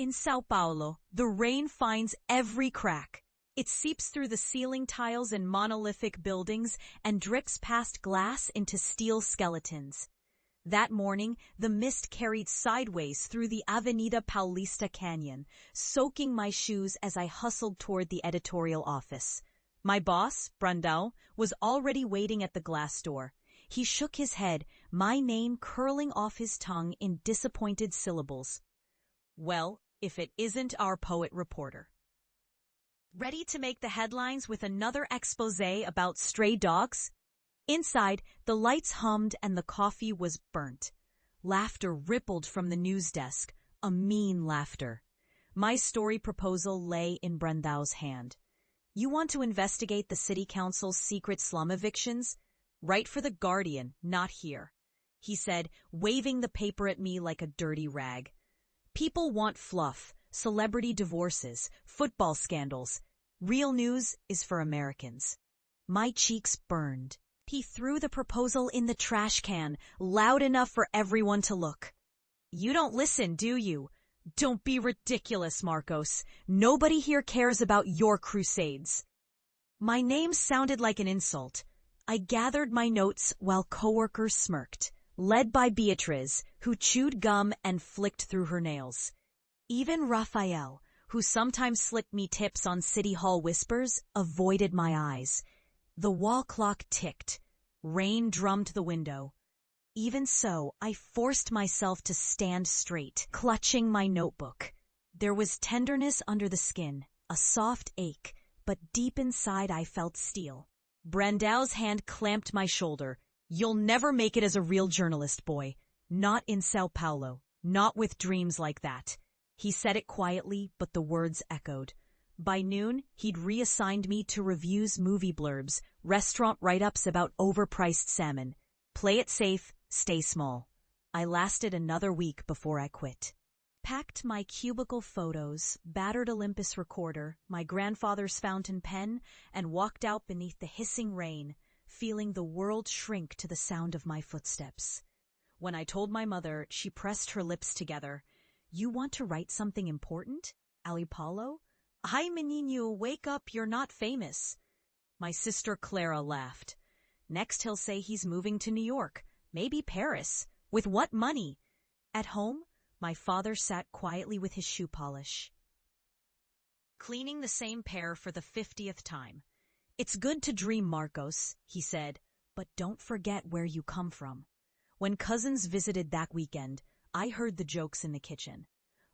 In São Paulo, the rain finds every crack. It seeps through the ceiling tiles in monolithic buildings and drips past glass into steel skeletons. That morning, the mist carried sideways through the Avenida Paulista Canyon, soaking my shoes as I hustled toward the editorial office. My boss, Brandão, was already waiting at the glass door. He shook his head, my name curling off his tongue in disappointed syllables. Well, if it isn't our poet reporter. Ready to make the headlines with another exposé about stray dogs? Inside, the lights hummed and the coffee was burnt. Laughter rippled from the news desk, a mean laughter. My story proposal lay in Brandão's hand. You want to investigate the city council's secret slum evictions? Write for The Guardian, not here, he said, waving the paper at me like a dirty rag. People want fluff, celebrity divorces, football scandals. Real news is for Americans. My cheeks burned. He threw the proposal in the trash can, loud enough for everyone to look. You don't listen, do you? Don't be ridiculous, Marcos. Nobody here cares about your crusades. My name sounded like an insult. I gathered my notes while coworkers smirked, led by Beatriz, who chewed gum and flicked through her nails. Even Rafael, who sometimes slipped me tips on City Hall whispers, avoided my eyes. The wall clock ticked. Rain drummed the window. Even so, I forced myself to stand straight, clutching my notebook. There was tenderness under the skin, a soft ache, but deep inside I felt steel. Brandão's hand clamped my shoulder. You'll never make it as a real journalist, boy. Not in São Paulo. Not with dreams like that. He said it quietly, but the words echoed. By noon, he'd reassigned me to reviews, movie blurbs, restaurant write-ups about overpriced salmon. Play it safe, stay small. I lasted another week before I quit. Packed my cubicle photos, battered Olympus recorder, my grandfather's fountain pen, and walked out beneath the hissing rain, feeling the world shrink to the sound of my footsteps. When I told my mother, she pressed her lips together. You want to write something important? Ali Paulo? Ay, menino, wake up, you're not famous. My sister Clara laughed. Next he'll say he's moving to New York, maybe Paris. With what money? At home, my father sat quietly with his shoe polish, cleaning the same pair for the 50th time. It's good to dream, Marcos, he said, but don't forget where you come from. When cousins visited that weekend, I heard the jokes in the kitchen.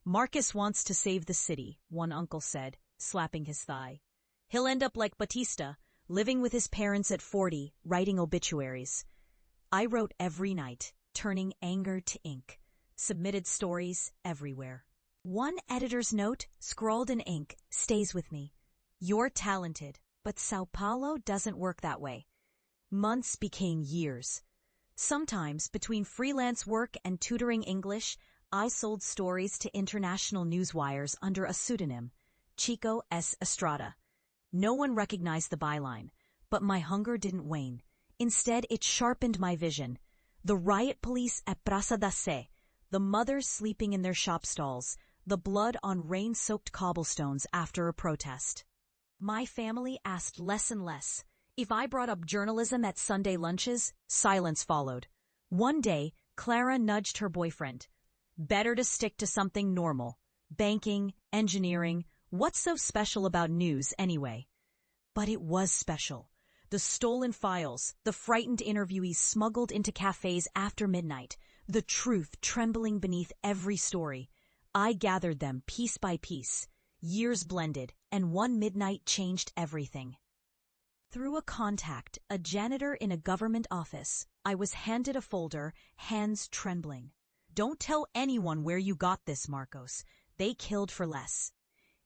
Marcus wants to save the city, one uncle said, slapping his thigh. He'll end up like Batista, living with his parents at 40, writing obituaries. I wrote every night, turning anger to ink. Submitted stories everywhere. One editor's note, scrawled in ink, stays with me. You're talented, but São Paulo doesn't work that way. Months became years. Sometimes, between freelance work and tutoring English, I sold stories to international newswires under a pseudonym, Chico S. Estrada. No one recognized the byline, but my hunger didn't wane. Instead, it sharpened my vision. The riot police at Praça da Sé, the mothers sleeping in their shop stalls, the blood on rain-soaked cobblestones after a protest. My family asked less and less. If I brought up journalism at Sunday lunches, silence followed. One day, Clara nudged her boyfriend. Better to stick to something normal. Banking, engineering, what's so special about news anyway? But it was special. The stolen files, the frightened interviewees smuggled into cafes after midnight, the truth trembling beneath every story. I gathered them piece by piece. Years blended, and one midnight changed everything. Through a contact, a janitor in a government office, I was handed a folder, hands trembling. Don't tell anyone where you got this, Marcos. They killed for less.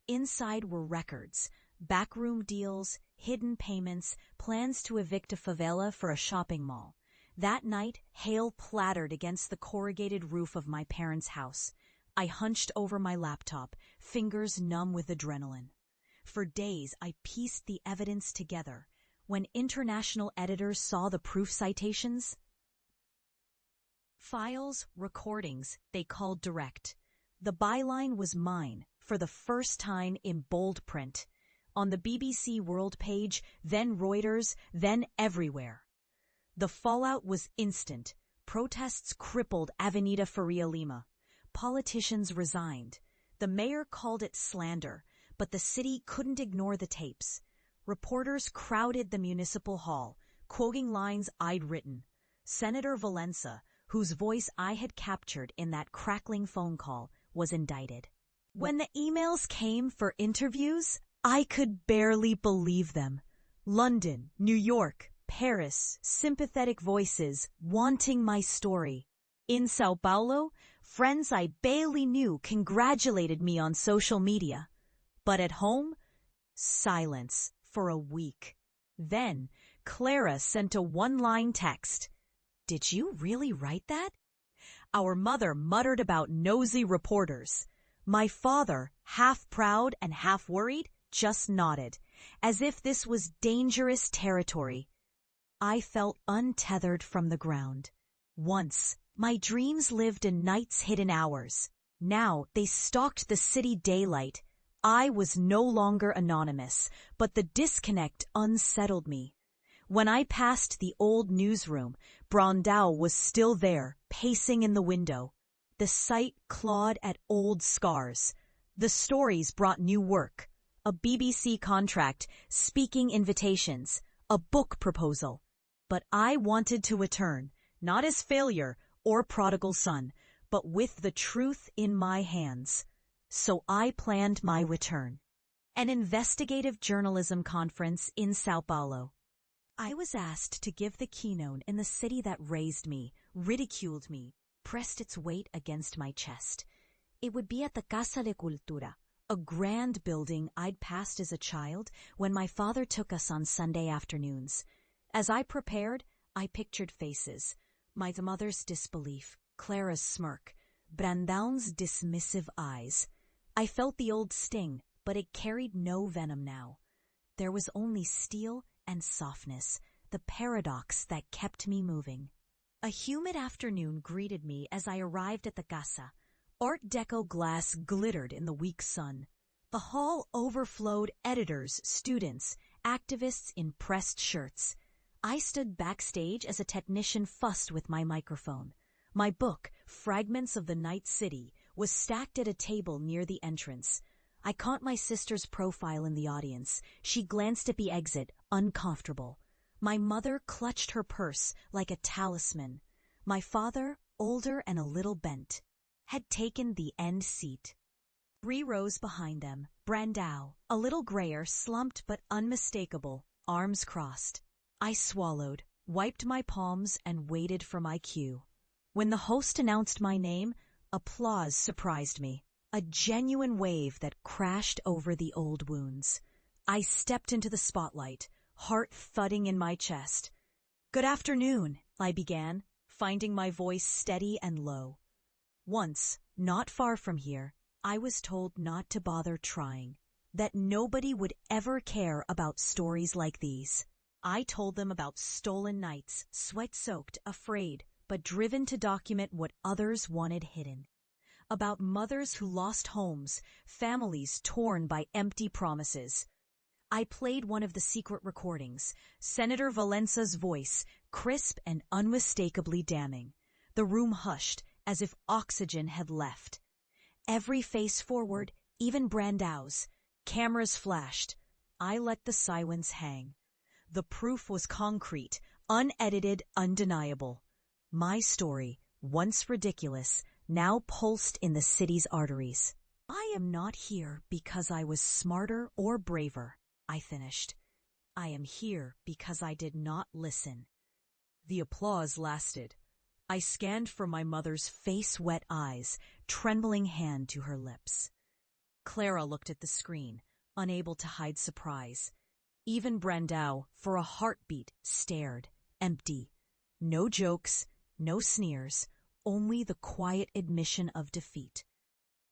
Inside were records, backroom deals, hidden payments, plans to evict a favela for a shopping mall. That night, hail clattered against the corrugated roof of my parents' house. I hunched over my laptop, fingers numb with adrenaline. For days, I pieced the evidence together. When international editors saw the proof citations, files, recordings, they called direct. The byline was mine, for the first time in bold print. On the BBC World page, then Reuters, then everywhere. The fallout was instant. Protests crippled Avenida Faria Lima. Politicians resigned. The mayor called it slander, but the city couldn't ignore the tapes. Reporters crowded the municipal hall, quoting lines I'd written. Senator Valença, whose voice I had captured in that crackling phone call, was indicted. When the emails came for interviews, I could barely believe them. London, New York, Paris, sympathetic voices wanting my story. In São Paulo, friends I barely knew congratulated me on social media. But at home, silence for a week. Then, Clara sent a one-line text. "Did you really write that?" Our mother muttered about nosy reporters. My father, half proud and half worried, just nodded, as if this was dangerous territory. I felt untethered from the ground. Once, my dreams lived in night's hidden hours. Now they stalked the city daylight. I was no longer anonymous, but the disconnect unsettled me. When I passed the old newsroom, Brandão was still there, pacing in the window. The sight clawed at old scars. The stories brought new work. A BBC contract, speaking invitations, a book proposal. But I wanted to return, not as failure or prodigal son, but with the truth in my hands. So I planned my return. An investigative journalism conference in São Paulo. I was asked to give the keynote in the city that raised me, ridiculed me, pressed its weight against my chest. It would be at the Casa de Cultura, a grand building I'd passed as a child when my father took us on Sunday afternoons. As I prepared, I pictured faces. My mother's disbelief, Clara's smirk, Brandão's dismissive eyes. I felt the old sting, but it carried no venom now. There was only steel and softness, the paradox that kept me moving. A humid afternoon greeted me as I arrived at the casa. Art Deco glass glittered in the weak sun. The hall overflowed editors, students, activists in pressed shirts. I stood backstage as a technician fussed with my microphone. My book, Fragments of the Night City, was stacked at a table near the entrance. I caught my sister's profile in the audience. She glanced at the exit, uncomfortable. My mother clutched her purse like a talisman. My father, older and a little bent, had taken the end seat. 3 rows behind them, Brandão, a little grayer, slumped but unmistakable, arms crossed. I swallowed, wiped my palms, and waited for my cue. When the host announced my name, applause surprised me, a genuine wave that crashed over the old wounds. I stepped into the spotlight, heart thudding in my chest. "Good afternoon," I began, finding my voice steady and low. Once, not far from here, I was told not to bother trying, that nobody would ever care about stories like these. I told them about stolen nights, sweat-soaked, afraid, but driven to document what others wanted hidden. About mothers who lost homes, families torn by empty promises. I played one of the secret recordings, Senator Valença's voice, crisp and unmistakably damning. The room hushed, as if oxygen had left. Every face forward, even Brandão's. Cameras flashed. I let the silence hang. The proof was concrete, unedited, undeniable. My story, once ridiculous, now pulsed in the city's arteries. "I am not here because I was smarter or braver," I finished. "I am here because I did not listen." The applause lasted. I scanned for my mother's face-wet eyes, trembling hand to her lips. Clara looked at the screen, unable to hide surprise. Even Brandão, for a heartbeat, stared, empty. No jokes, no sneers, only the quiet admission of defeat.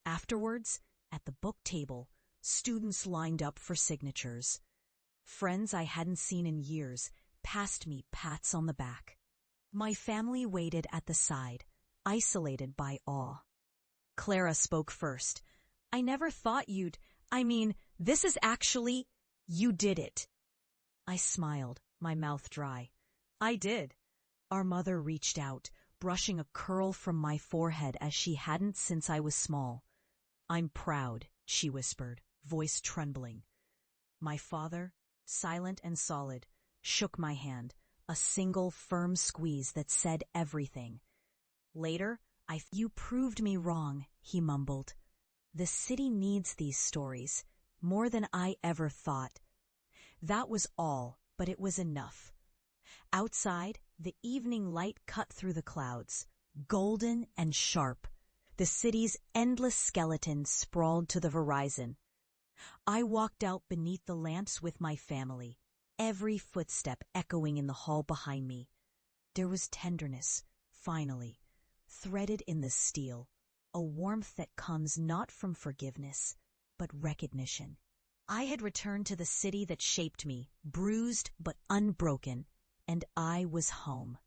Afterwards, at the book table, students lined up for signatures. Friends I hadn't seen in years passed me pats on the back. My family waited at the side, isolated by awe. Clara spoke first. I never thought this is actually, you did it. I smiled, my mouth dry. I did. Our mother reached out, brushing a curl from my forehead as she hadn't since I was small. I'm proud, she whispered, voice trembling. My father, silent and solid, shook my hand, a single firm squeeze that said everything. Later, you proved me wrong, he mumbled. The city needs these stories, more than I ever thought. That was all, but it was enough. Outside, the evening light cut through the clouds, golden and sharp. The city's endless skeleton sprawled to the horizon. I walked out beneath the lamps with my family, every footstep echoing in the hall behind me. There was tenderness, finally, threaded in the steel, a warmth that comes not from forgiveness, but recognition. I had returned to the city that shaped me, bruised but unbroken, and I was home.